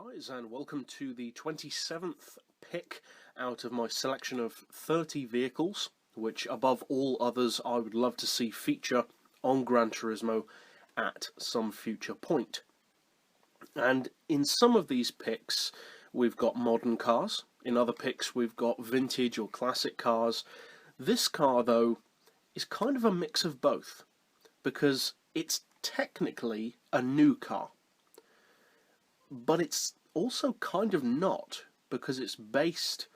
guys, and welcome to the 27th pick out of my selection of 30 vehicles, which above all others I would love to see feature on Gran Turismo at some future point. And in some of these picks we've got modern cars, in other picks we've got vintage or classic cars. This car though is kind of a mix of both, because it's technically a new car, but it's also kind of not, because it's based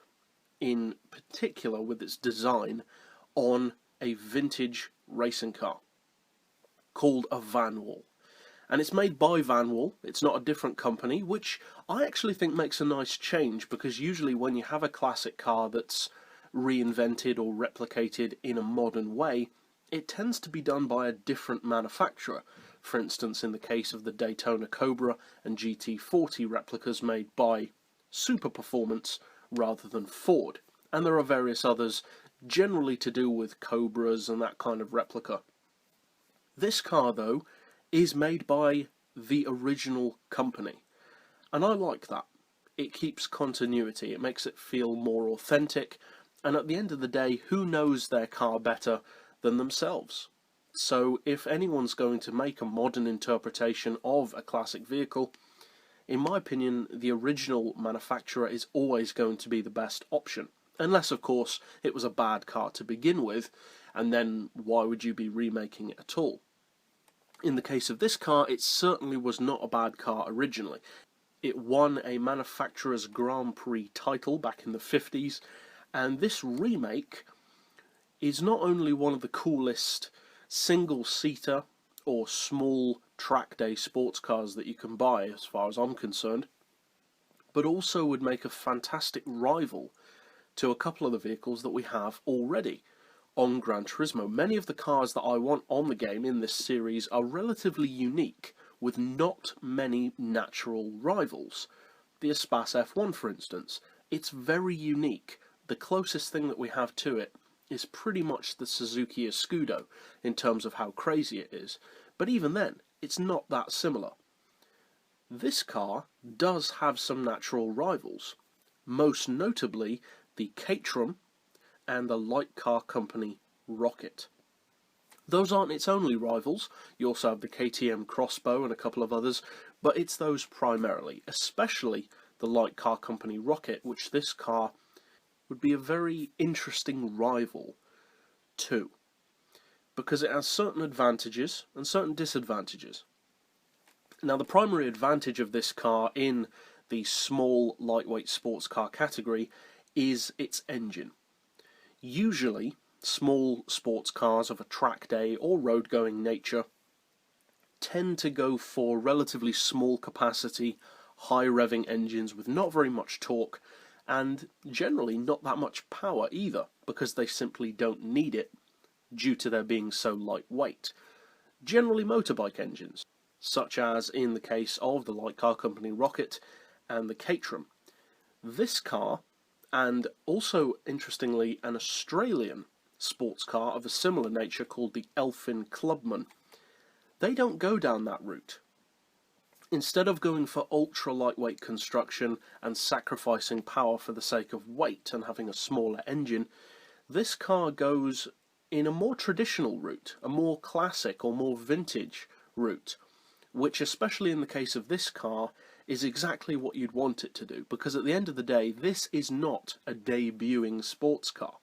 in particular with its design on a vintage racing car called a Vanwall. And it's made by Vanwall, it's not a different company, which I actually think makes a nice change, because usually when you have a classic car that's reinvented or replicated in a modern way, it tends to be done by a different manufacturer. For instance, in the case of the Daytona Cobra and GT40 replicas made by Super Performance rather than Ford. And there are various others generally to do with Cobras and that kind of replica. This car, though, is made by the original company. And I like that. It keeps continuity, it makes it feel more authentic, and at the end of the day, who knows their car better than themselves? So if anyone's going to make a modern interpretation of a classic vehicle, in my opinion, the original manufacturer is always going to be the best option. Unless, of course, it was a bad car to begin with, and then why would you be remaking it at all? In the case of this car, it certainly was not a bad car originally. It won a manufacturer's Gran Prix title back in the 50s, and this remake is not only one of the coolest single-seater or small track day sports cars that you can buy as far as I'm concerned, but also would make a fantastic rival to a couple of the vehicles that we have already on Gran Turismo. Many of the cars that I want on the game in this series are relatively unique, with not many natural rivals. The Espace F1, for instance, it's very unique. The closest thing that we have to it is pretty much the Suzuki Escudo in terms of how crazy it is, but even then, it's not that similar. This car does have some natural rivals, most notably the Caterham and the light car company Rocket. Those aren't its only rivals, you also have the KTM Crossbow and a couple of others, but it's those primarily, especially the light car company Rocket, which this car would be a very interesting rival to, because it has certain advantages and certain disadvantages. Now, the primary advantage of this car in the small lightweight sports car category is its engine. Usually, small sports cars of a track day or road going nature tend to go for relatively small capacity, high revving engines with not very much torque, and generally not that much power either, because they simply don't need it due to their being so lightweight. Generally motorbike engines, such as in the case of the light car company Rocket and the Caterham. This car, and also interestingly an Australian sports car of a similar nature called the Elfin Clubman, they don't go down that route. Instead of going for ultra-lightweight construction and sacrificing power for the sake of weight and having a smaller engine, this car goes in a more traditional route, a more classic or more vintage route, which, especially in the case of this car, is exactly what you'd want it to do, because at the end of the day, this is not a debuting sports car.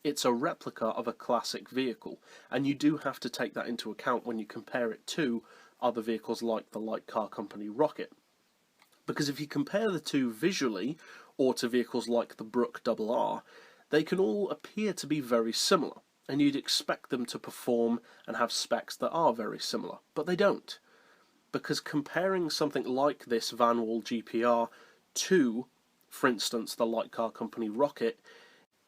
It's a replica of a classic vehicle, and you do have to take that into account when you compare it to other vehicles like the light car company Rocket. Because if you compare the two visually, or to vehicles like the Brook RR, they can all appear to be very similar, and you'd expect them to perform and have specs that are very similar, but they don't. Because comparing something like this Vanwall GPR to, for instance, the light car company Rocket,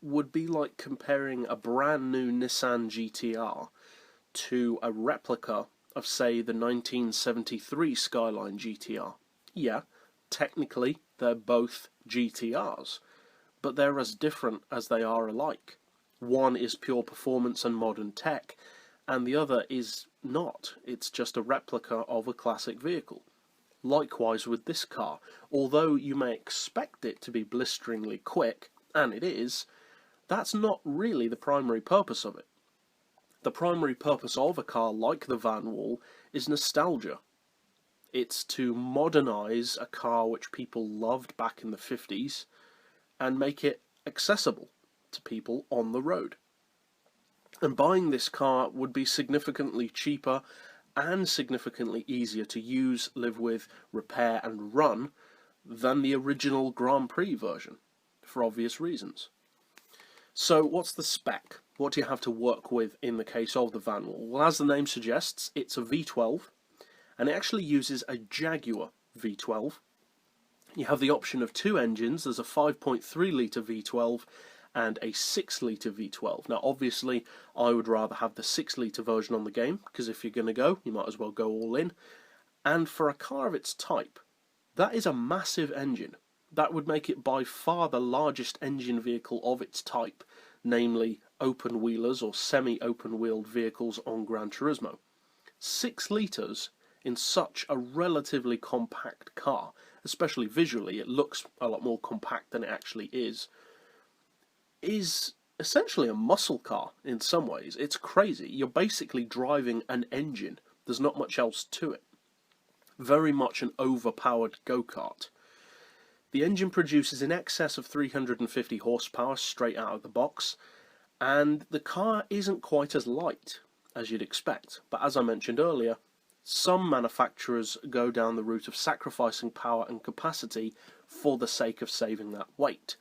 would be like comparing a brand new Nissan GTR to a replica of, say, the 1973 Skyline GTR. Yeah, technically they're both GTRs, but they're as different as they are alike. One is pure performance and modern tech, and the other is not. It's just a replica of a classic vehicle. Likewise with this car, although you may expect it to be blisteringly quick, and it is, that's not really the primary purpose of it. The primary purpose of a car like the Vanwall is nostalgia. It's to modernise a car which people loved back in the 50s and make it accessible to people on the road. And buying this car would be significantly cheaper and significantly easier to use, live with, repair and run than the original Gran Prix version, for obvious reasons. So what's the spec? What do you have to work with in the case of the Vanwall? Well, as the name suggests, it's a V12, and it actually uses a Jaguar V12. You have the option of two engines. There's a 5.3 litre V12 and a 6 litre V12. Now obviously I would rather have the 6 litre version on the game, because if you're going to go, you might as well go all in. And for a car of its type, that is a massive engine. That would make it by far the largest engine vehicle of its type, namely open-wheelers or semi-open-wheeled vehicles on Gran Turismo. 6 litres in such a relatively compact car, especially visually, it looks a lot more compact than it actually is essentially a muscle car in some ways. It's crazy. You're basically driving an engine. There's not much else to it. Very much an overpowered go-kart. The engine produces in excess of 350 horsepower straight out of the box, and the car isn't quite as light as you'd expect. But as I mentioned earlier, some manufacturers go down the route of sacrificing power and capacity for the sake of saving that weight.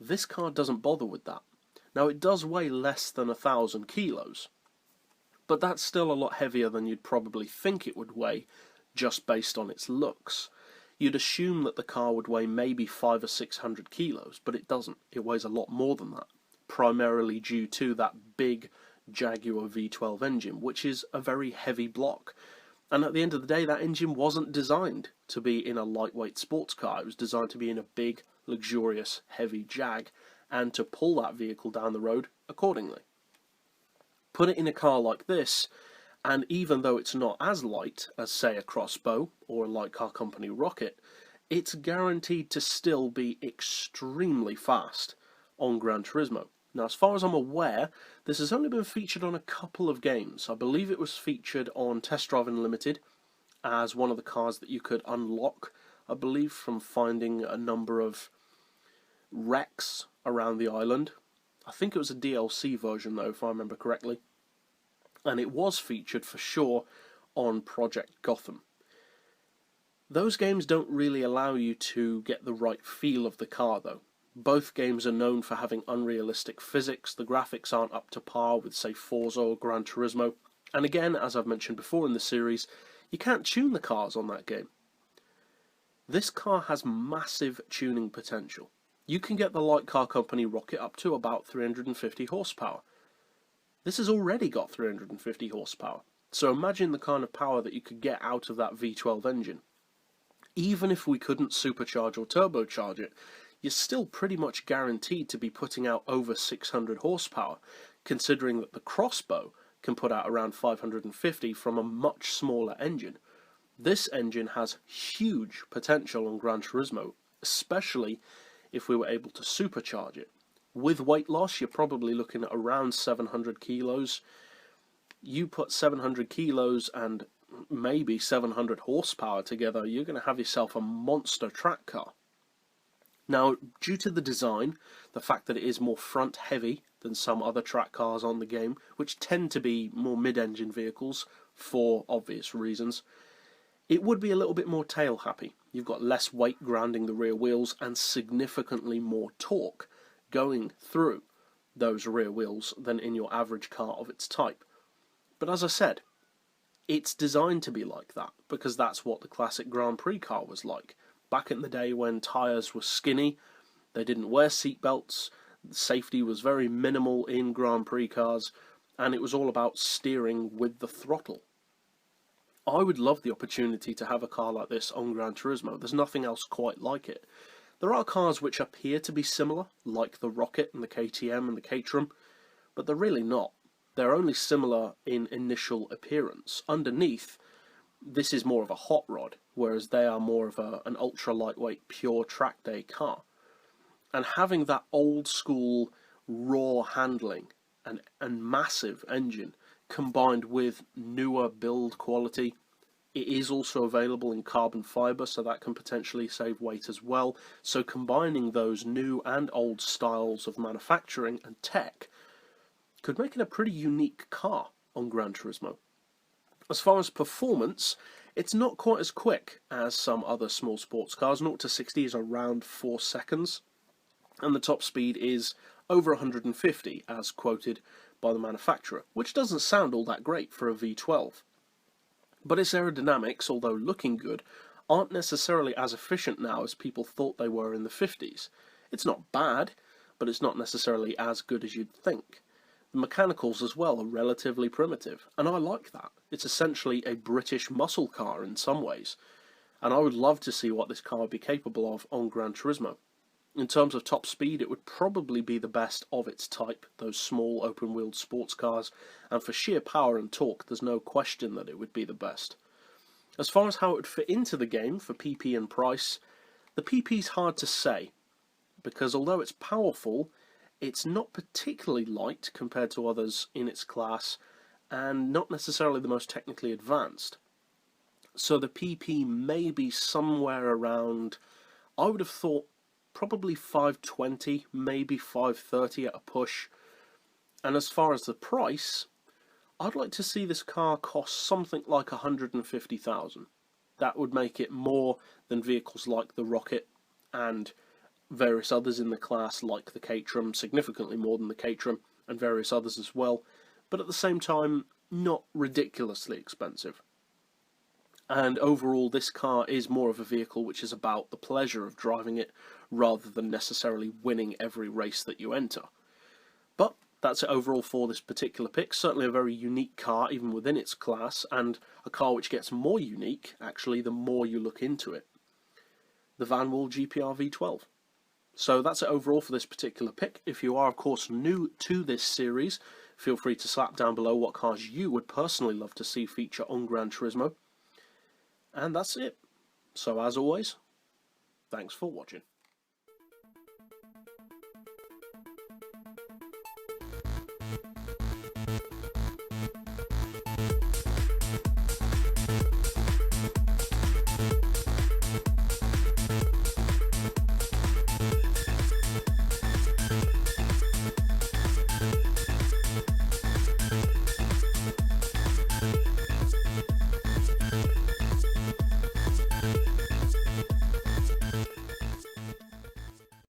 This car doesn't bother with that. Now it does weigh less than 1,000 kilos, but that's still a lot heavier than you'd probably think it would weigh just based on its looks. You'd assume that the car would weigh maybe 500 or 600 kilos, but it doesn't. It weighs a lot more than that, primarily due to that big Jaguar V12 engine, which is a very heavy block. And at the end of the day, that engine wasn't designed to be in a lightweight sports car. It was designed to be in a big, luxurious, heavy Jag, and to pull that vehicle down the road accordingly. Put it in a car like this, and even though it's not as light as, say, a Crossbow or a light car company rocket, it's guaranteed to still be extremely fast on Gran Turismo. Now, as far as I'm aware, this has only been featured on a couple of games. I believe it was featured on Test Drive Unlimited as one of the cars that you could unlock, I believe, from finding a number of wrecks around the island. I think it was a DLC version, though, if I remember correctly. And it was featured for sure on Project Gotham. Those games don't really allow you to get the right feel of the car, though. Both games are known for having unrealistic physics. The graphics aren't up to par with, say, Forza or Gran Turismo. And again, as I've mentioned before in the series, you can't tune the cars on that game. This car has massive tuning potential. You can get the light car company rocket up to about 350 horsepower. This has already got 350 horsepower. So imagine the kind of power that you could get out of that V12 engine. Even if we couldn't supercharge or turbocharge it, you're still pretty much guaranteed to be putting out over 600 horsepower, considering that the Crossbow can put out around 550 from a much smaller engine. This engine has huge potential on Gran Turismo, especially if we were able to supercharge it. With weight loss, you're probably looking at around 700 kilos. You put 700 kilos and maybe 700 horsepower together, you're going to have yourself a monster track car. Now, due to the design, the fact that it is more front heavy than some other track cars on the game, which tend to be more mid-engine vehicles for obvious reasons, it would be a little bit more tail happy. You've got less weight grounding the rear wheels and significantly more torque going through those rear wheels than in your average car of its type. But as I said, it's designed to be like that because that's what the classic Grand Prix car was like. Back in the day when tyres were skinny, they didn't wear seatbelts, safety was very minimal in Grand Prix cars, and it was all about steering with the throttle. I would love the opportunity to have a car like this on Gran Turismo. There's nothing else quite like it. There are cars which appear to be similar, like the Rocket and the KTM and the Caterham, but they're really not. They're only similar in initial appearance. Underneath, this is more of a hot rod, whereas they are more of an ultra lightweight pure track day car. And having that old school raw handling and massive engine combined with newer build quality, it is also available in carbon fibre, so that can potentially save weight as well. So combining those new and old styles of manufacturing and tech could make it a pretty unique car on Gran Turismo. As far as performance, it's not quite as quick as some other small sports cars. 0 to 60 is around 4 seconds, and the top speed is over 150 as quoted by the manufacturer, which doesn't sound all that great for a V12. But its aerodynamics, although looking good, aren't necessarily as efficient now as people thought they were in the 50s. It's not bad, but it's not necessarily as good as you'd think. The mechanicals as well are relatively primitive, and I like that. It's essentially a British muscle car in some ways, and I would love to see what this car would be capable of on Gran Turismo. In terms of top speed, it would probably be the best of its type, those small open-wheeled sports cars, and for sheer power and torque, there's no question that it would be the best. As far as how it would fit into the game for PP and price, the PP's hard to say, because although it's powerful, it's not particularly light compared to others in its class, and not necessarily the most technically advanced. So the PP may be somewhere around, I would have thought, probably 520, maybe 530 at a push. And as far as the price, I'd like to see this car cost something like 150,000. That would make it more than vehicles like the Rocket and various others in the class like the Caterham, significantly more than the Caterham and various others as well, but at the same time not ridiculously expensive. And overall, this car is more of a vehicle which is about the pleasure of driving it rather than necessarily winning every race that you enter. But that's it overall for this particular pick. Certainly a very unique car even within its class, and a car which gets more unique actually the more you look into it. The Vanwall GPR V12. So that's it overall for this particular pick. If you are of course new to this series, feel free to slap down below what cars you would personally love to see feature on Gran Turismo. And that's it. So as always, thanks for watching.